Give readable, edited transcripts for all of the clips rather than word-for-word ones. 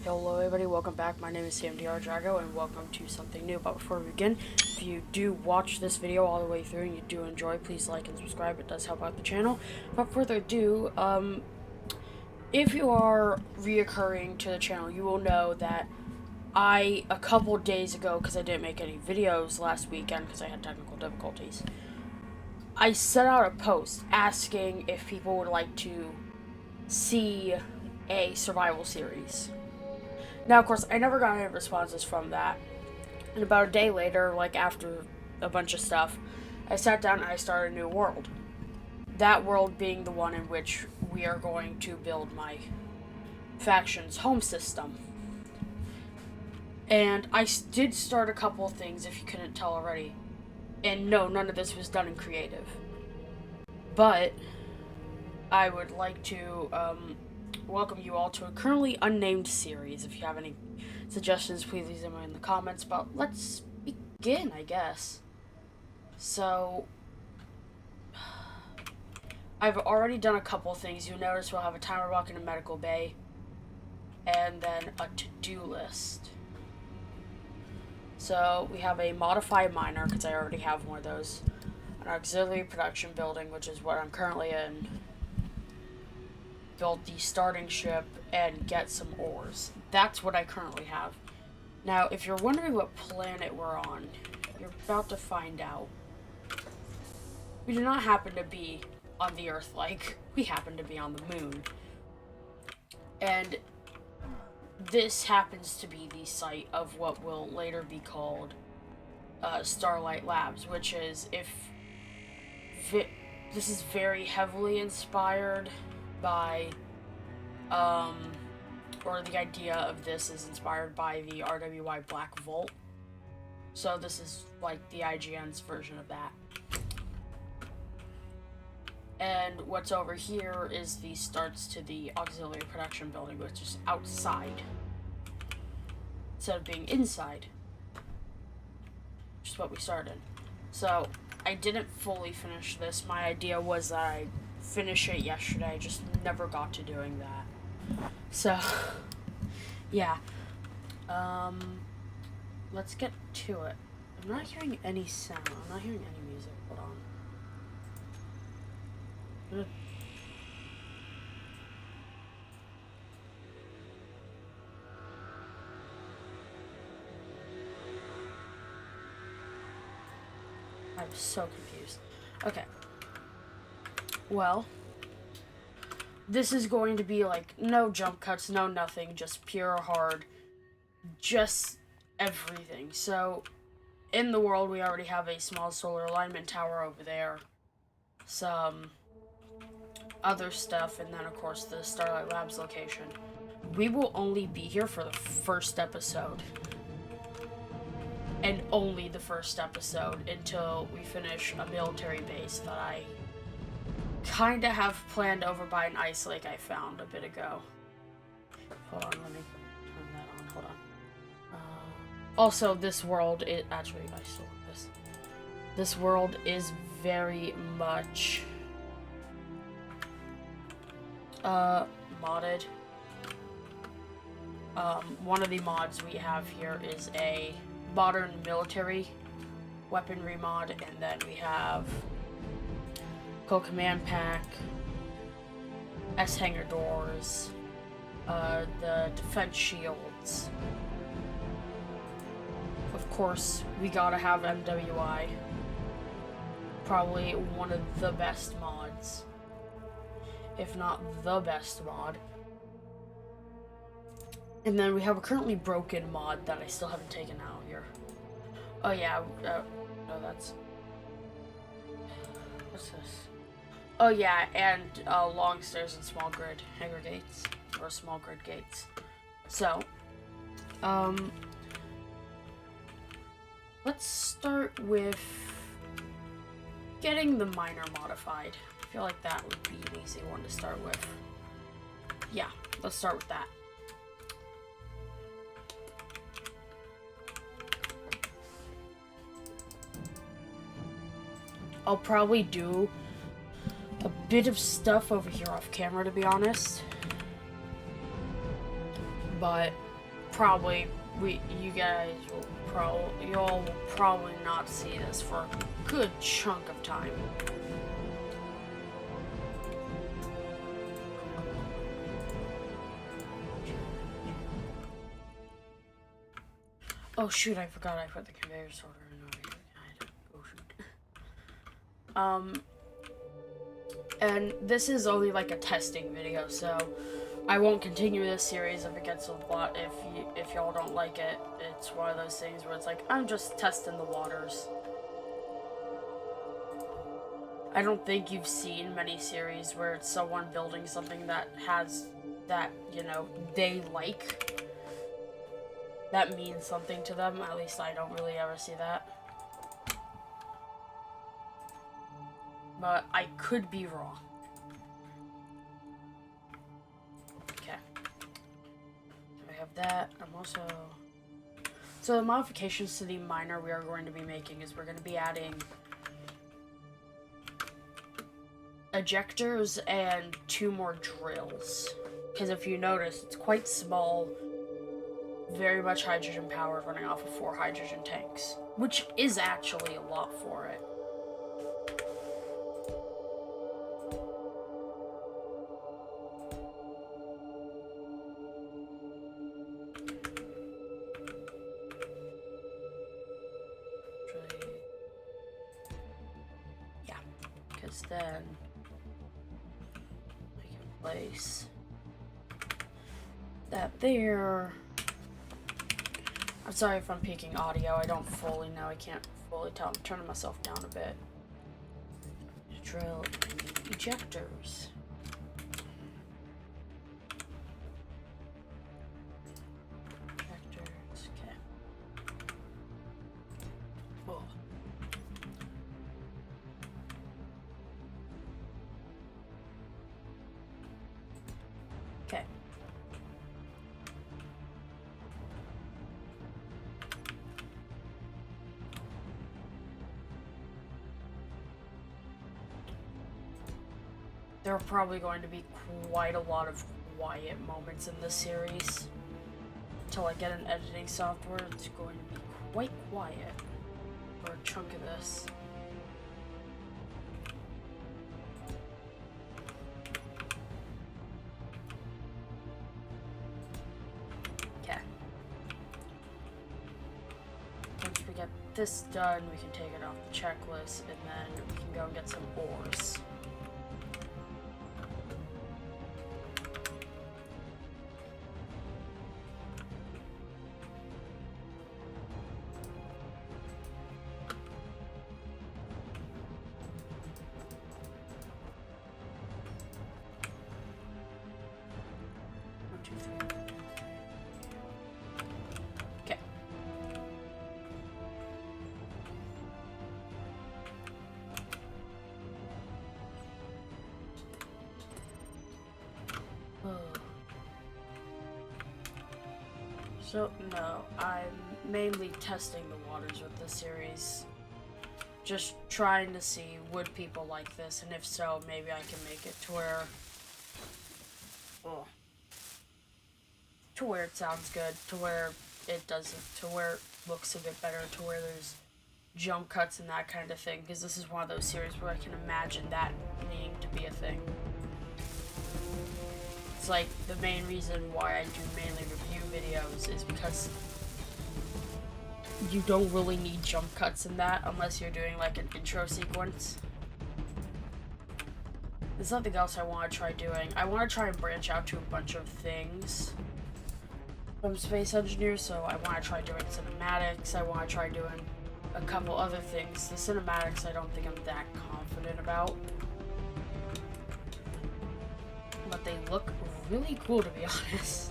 Hello everybody, welcome back. My name is CMDR Drago and welcome to something new. But before we begin, if you do watch this video all the way through and you do enjoy, please like and subscribe. It does help out the channel. Without further ado, if you are reoccurring to the channel, you will know that a couple days ago, because I didn't make any videos last weekend because I had technical difficulties, I sent out a post asking if people would like to see a survival series. Now, of course, I never got any responses from that. And about a day later, like after a bunch of stuff, I sat down and I started a new world. That world being the one in which we are going to build my faction's home system. And I did start a couple of things, if you couldn't tell already. And no, none of this was done in creative. But I would like to welcome you all to a currently unnamed series. If you have any suggestions, please leave them in the comments. But let's begin, I guess. So, I've already done a couple things. You'll notice we'll have a timer block in a medical bay, and then a to-do list. So, we have a modified miner, because I already have one of those. An auxiliary production building, which is what I'm currently in. Build the starting ship and get some ores. That's what I currently have. Now, if you're wondering what planet we're on, you're about to find out. We do not happen to be on the Earth, like, we happen to be on the moon. And this happens to be the site of what will later be called Starlight Labs, which is, this is very heavily inspired by, or the idea of this is inspired by the RWY Black Vault. So this is like the IGN's version of that. And what's over here is the starts to the auxiliary production building, which is outside instead of being inside, which is what we started. So I didn't fully finish this. My idea was that I finish it yesterday, just never got to doing that. So, yeah. Let's get to it. I'm not hearing any sound. I'm not hearing any music. Hold on. I'm so confused. Okay. Well, this is going to be like no jump cuts, no nothing, just pure hard, just everything. So, in the world, we already have a small solar alignment tower over there, some other stuff, and then, of course, the Starlight Labs location. We will only be here for the first episode, and only the first episode, until we finish a military base that I kind of have planned over by an ice lake I found a bit ago. Hold on, let me turn that on. Hold on. Also, this world is actually, I still want this. This world is very much modded. One of the mods we have here is a modern military weaponry mod, and then we have command pack, S-hanger doors, the defense shields. Of course, we gotta have MWI. Probably one of the best mods, if not the best mod. And then we have a currently broken mod that I still haven't taken out here. Oh yeah, no, that's... What's this? Oh yeah, and long stairs and small grid hanger gates, or small grid gates. So, let's start with getting the miner modified. I feel like that would be an easy one to start with. Yeah, let's start with that. I'll probably do a bit of stuff over here off camera, to be honest. But probably, y'all will probably not see this for a good chunk of time. Oh shoot, I forgot I put the conveyor sorter in over here. Oh shoot. And this is only like a testing video, so I won't continue this series if it gets a lot. If y'all don't like it, it's one of those things where it's like, I'm just testing the waters. I don't think you've seen many series where it's someone building something that has, that, you know, they like, that means something to them. At least I don't really ever see that. But I could be wrong. Okay. I have that. I'm also... So the modifications to the miner we are going to be making is we're going to be adding ejectors and 2 more drills. Because if you notice, it's quite small, very much hydrogen powered, running off of 4 hydrogen tanks, which is actually a lot for it. Yeah, because then I can place that there. I'm sorry if I'm peaking audio. I don't fully know. I can't fully tell. I'm turning myself down a bit. Drill ejectors. Ejectors. Okay. Oh. Okay. There are probably going to be quite a lot of quiet moments in this series. Until I get an editing software, it's going to be quite quiet for a chunk of this. Okay. Once we get this done, we can take it off the checklist, and then we can go and get some ores. Okay. So, no, I'm mainly testing the waters with this series. Just trying to see, would people like this, and if so, maybe I can make it to where... to where it sounds good, to where it doesn't, to where it looks a bit better, to where there's jump cuts and that kind of thing, because this is one of those series where I can imagine that needing to be a thing. It's like, the main reason why I do mainly review videos is because you don't really need jump cuts in that unless you're doing like an intro sequence. There's something else I want to try doing. I want to try and branch out to a bunch of things from Space Engineer, so I want to try doing cinematics, I want to try doing a couple other things. The cinematics I don't think I'm that confident about, but they look really cool, to be honest.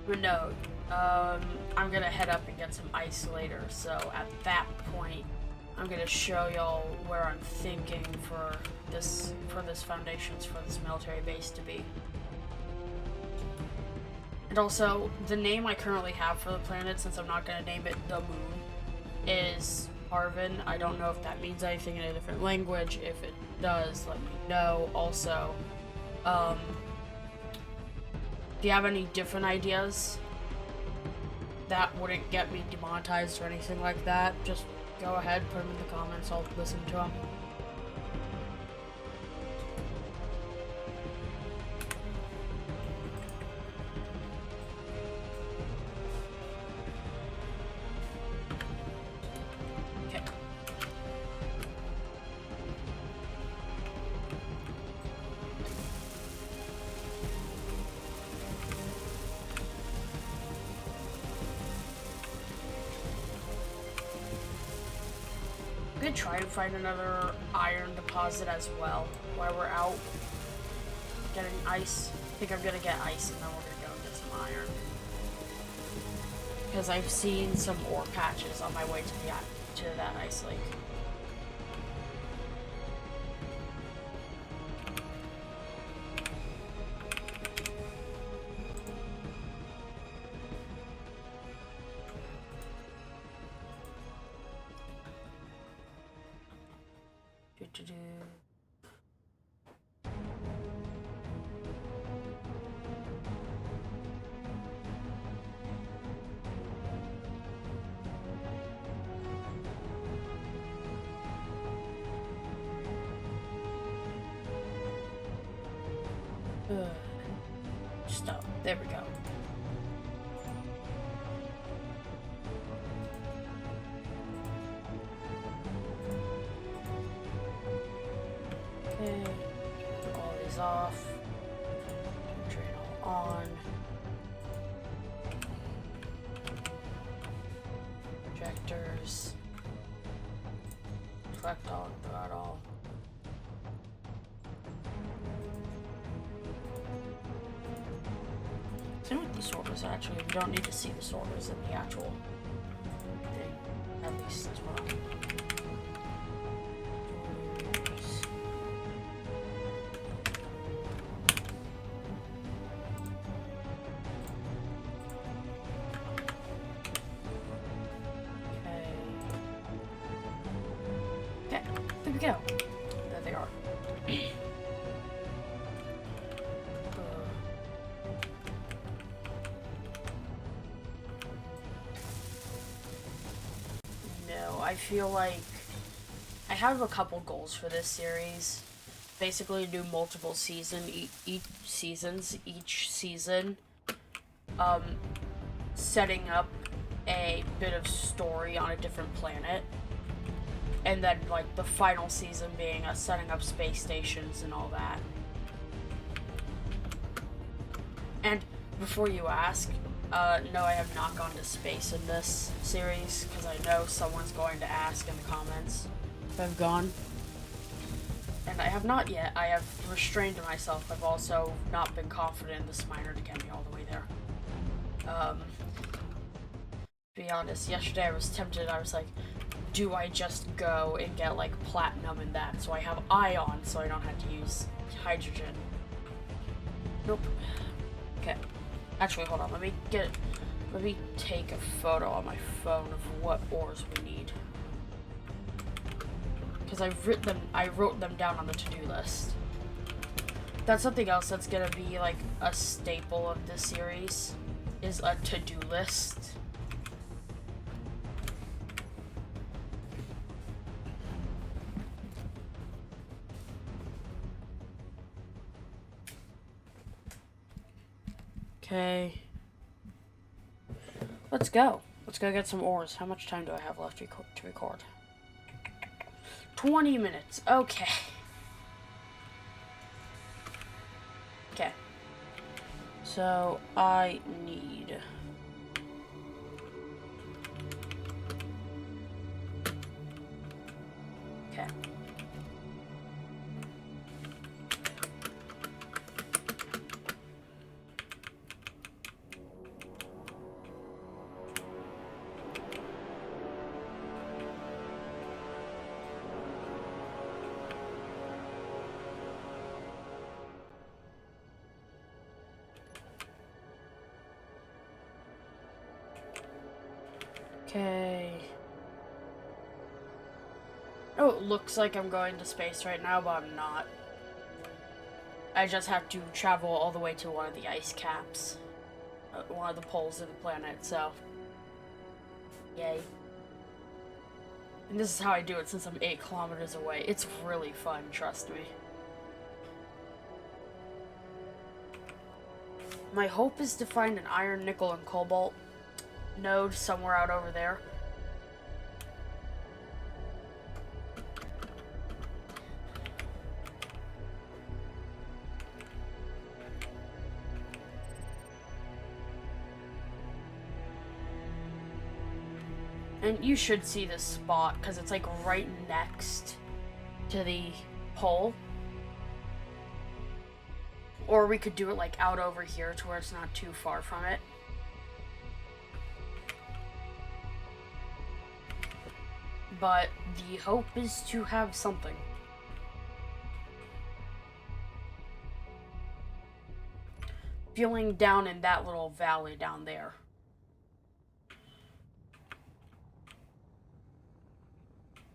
But no, I'm gonna head up and get some ice later, so at that point I'm gonna show y'all where I'm thinking for this foundations for this military base to be. And also, the name I currently have for the planet, since I'm not gonna name it the moon, is Harvin. I don't know if that means anything in a different language. If it does, let me know. Also, If you have any different ideas that wouldn't get me demonetized or anything like that, just go ahead, put them in the comments, I'll listen to them. Okay. I'm gonna try and find another iron deposit as well while we're out getting ice. I think I'm gonna get ice and then we're gonna go and get some iron. Because I've seen some ore patches on my way to that ice lake. Stop. There we go. Okay. Turn all these off. Drain all on. Projectors. Collect all, put out all. Same with the sorters, actually. We don't need to see the sorters in the actual thing. At least as well. Okay. Okay, there we go. There they are. I feel like I have a couple goals for this series. Basically, do multiple seasons each season, setting up a bit of story on a different planet, and then like the final season being us setting up space stations and all that. And before you ask, no, I have not gone to space in this series, because I know someone's going to ask in the comments if I've gone. And I have not yet. I have restrained myself. I've also not been confident in this miner to get me all the way there. To be honest, yesterday I was tempted. I was like, do I just go and get like platinum in that so I have ion so I don't have to use hydrogen? Nope. Okay. Actually, hold on. Let me take a photo on my phone of what ores we need. Because I wrote them down on the to-do list. That's something else that's gonna be like a staple of this series, is a to-do list. Okay. Let's go. Let's go get some ores. How much time do I have left to record? 20 minutes. Okay. Okay. So, I need... Okay. Okay. Oh, it looks like I'm going to space right now, but I'm not. I just have to travel all the way to one of the ice caps. One of the poles of the planet, so. Yay. And this is how I do it since I'm 8 kilometers away. It's really fun, trust me. My hope is to find an iron, nickel, and cobalt node somewhere out over there. And you should see this spot, because it's like right next to the pole. Or we could do it like out over here to where it's not too far from it. But the hope is to have something. Feeling down in that little valley down there.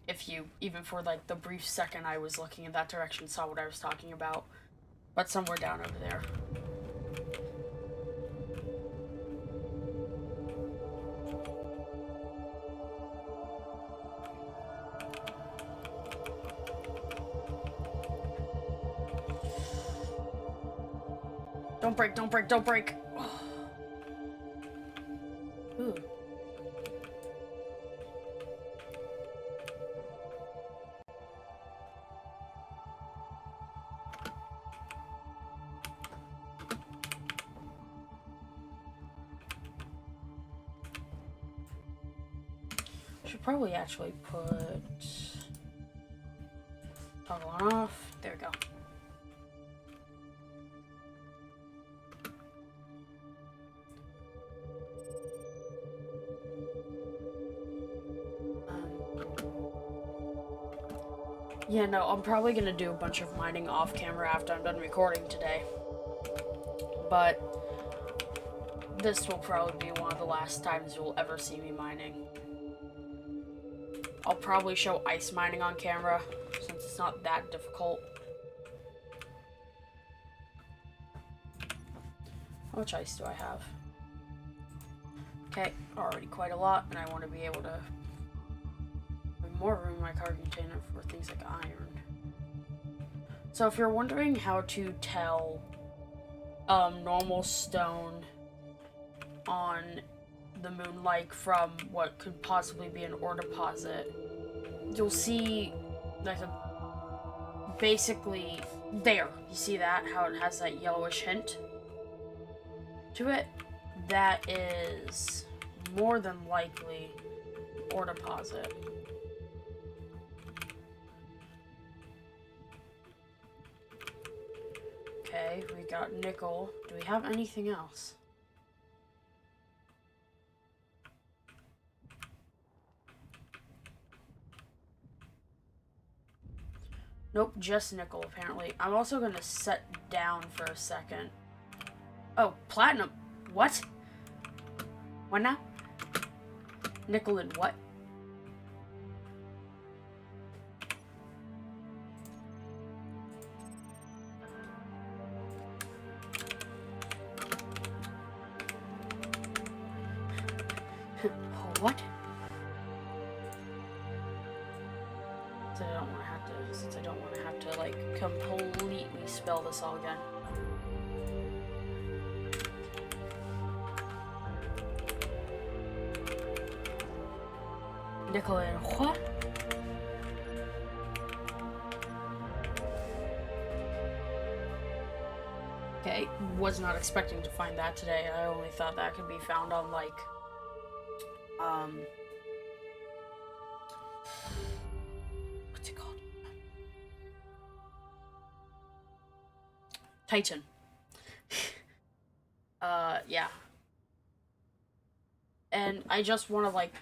If you, even for like the brief second I was looking in that direction, saw what I was talking about. But somewhere down over there. Don't break, don't break, don't break! Ooh. Should probably actually put toggle on off. There we go. Yeah, no, I'm probably gonna do a bunch of mining off camera after I'm done recording today. But this will probably be one of the last times you'll ever see me mining. I'll probably show ice mining on camera, since it's not that difficult. How much ice do I have? Okay, already quite a lot, and I want to be able to have more room in my card container for things like iron. So if you're wondering how to tell normal stone on the moon, like from what could possibly be an ore deposit, you'll see like basically there, you see that, how it has that yellowish hint to it? That is more than likely ore deposit. Okay, we got nickel. Do we have anything else? Nope, just nickel, apparently. I'm also gonna set down for a second. Oh, platinum. What? What now? Nickel and what? What? Since I don't want to have to like completely spell this all again. Nickel and what? Okay, was not expecting to find that today. I only thought that could be found on like what's it called? Titan. Yeah. And I just want to like,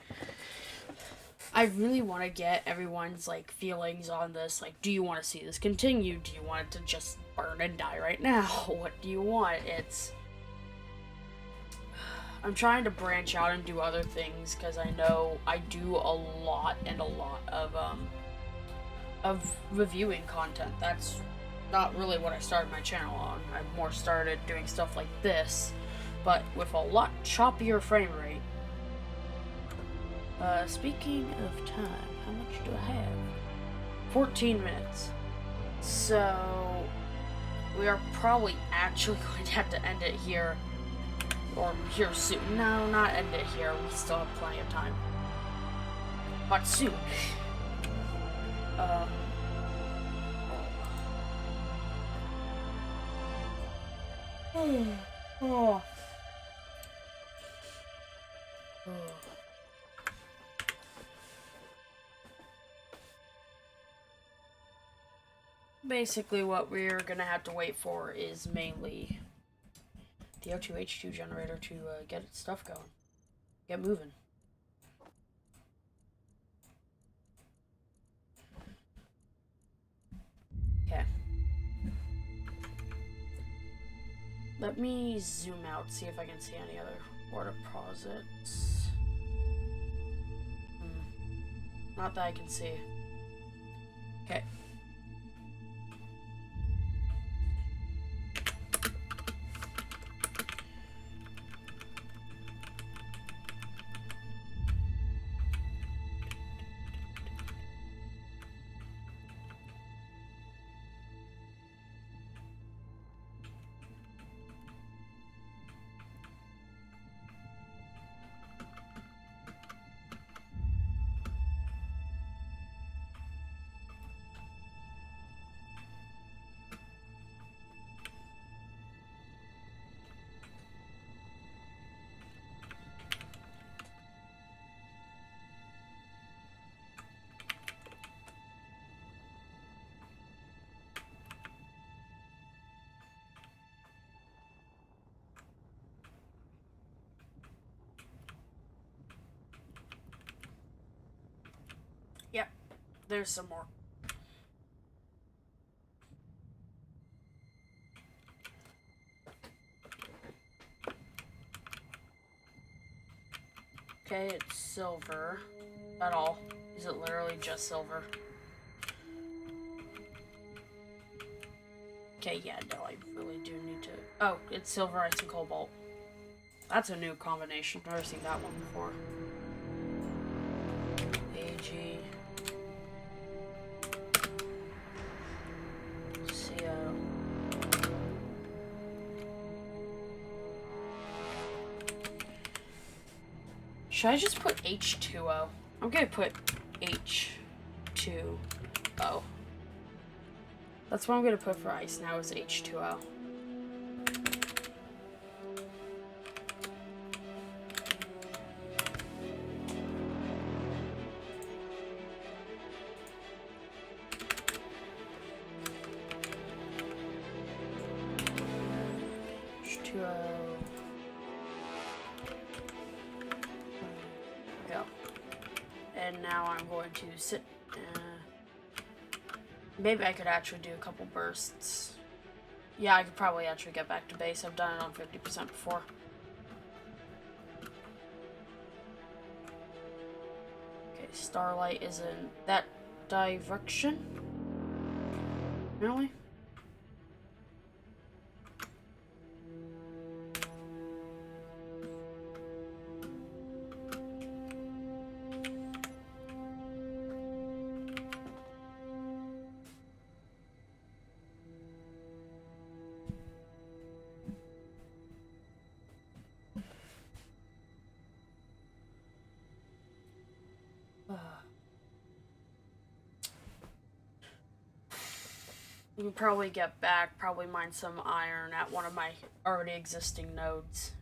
I really want to get everyone's like feelings on this. Like, do you want to see this continue? Do you want it to just burn and die right now? What do you want? I'm trying to branch out and do other things because I know I do a lot of reviewing content. That's not really what I started my channel on. I more started doing stuff like this, but with a lot choppier frame rate. Speaking of time, how much do I have? 14 minutes. So, we are probably actually going to have to end it here. Or here soon. No, not end it here. We still have plenty of time. But soon. Oh. Basically, what we're gonna have to wait for is mainly the O2H2 generator to get its stuff going. Get moving. Okay. Let me zoom out, see if I can see any other water deposits. Not that I can see. Okay. Yep, there's some more. Okay, it's silver. At all. Is it literally just silver? Okay, yeah, no, I really do need to... Oh, it's silver, ice, and cobalt. That's a new combination. I've never seen that one before. AG... CO... Should I just put H2O? I'm gonna put H2O. That's what I'm gonna put for ice now is H2O. H2O. Go. And now I'm going to sit. Maybe I could actually do a couple bursts. Yeah, I could probably actually get back to base. I've done it on 50% before. Okay, starlight is in that direction. Really? We can probably get back, probably mine some iron at one of my already existing nodes.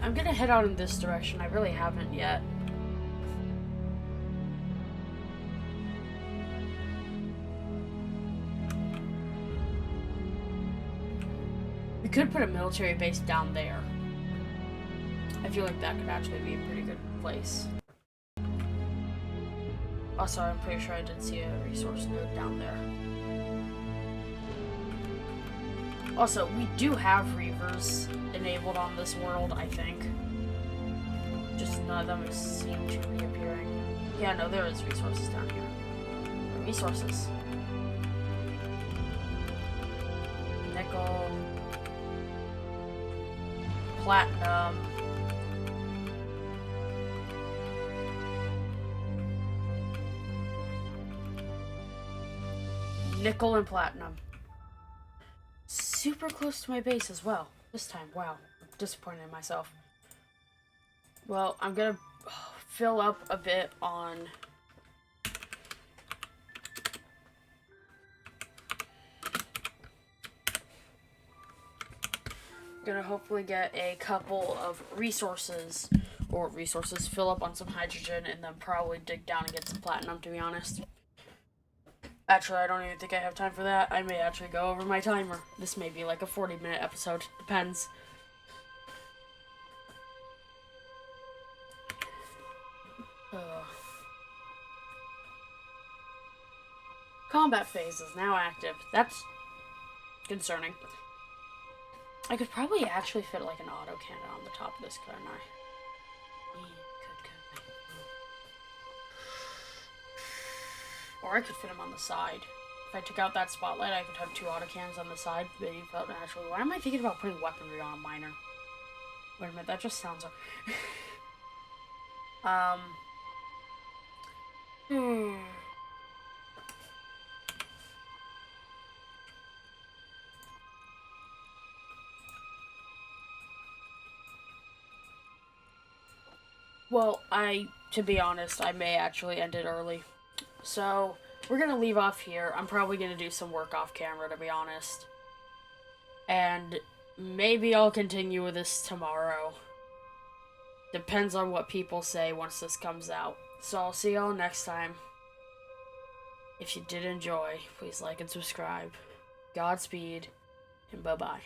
I'm gonna head out in this direction. I really haven't yet. We could put a military base down there. I feel like that could actually be a pretty good place. Also, I'm pretty sure I did see a resource node down there. Also, we do have reavers enabled on this world, I think. Just none of them seem to be appearing. Yeah, no, there is resources down here. Resources. Nickel. Platinum. Nickel and platinum. Super close to my base as well. This time, wow. I'm disappointed in myself. Well, I'm gonna fill up a bit on... Gonna hopefully get a couple of resources, fill up on some hydrogen, and then probably dig down and get some platinum, to be honest. Actually, I don't even think I have time for that. I may actually go over my timer. This may be like a 40-minute episode. Depends. Combat phase is now active. That's concerning. I could probably actually fit like an autocannon on the top of this, couldn't I? Or I could fit him on the side. If I took out that spotlight, I could have 2 autocannons on the side. They felt naturally. Why am I thinking about putting weaponry on a miner? Wait a minute, that just sounds... Well, to be honest, I may actually end it early. So, we're gonna leave off here. I'm probably gonna do some work off camera, to be honest. And maybe I'll continue with this tomorrow. Depends on what people say once this comes out. So I'll see y'all next time. If you did enjoy, please like and subscribe. Godspeed, and bye-bye.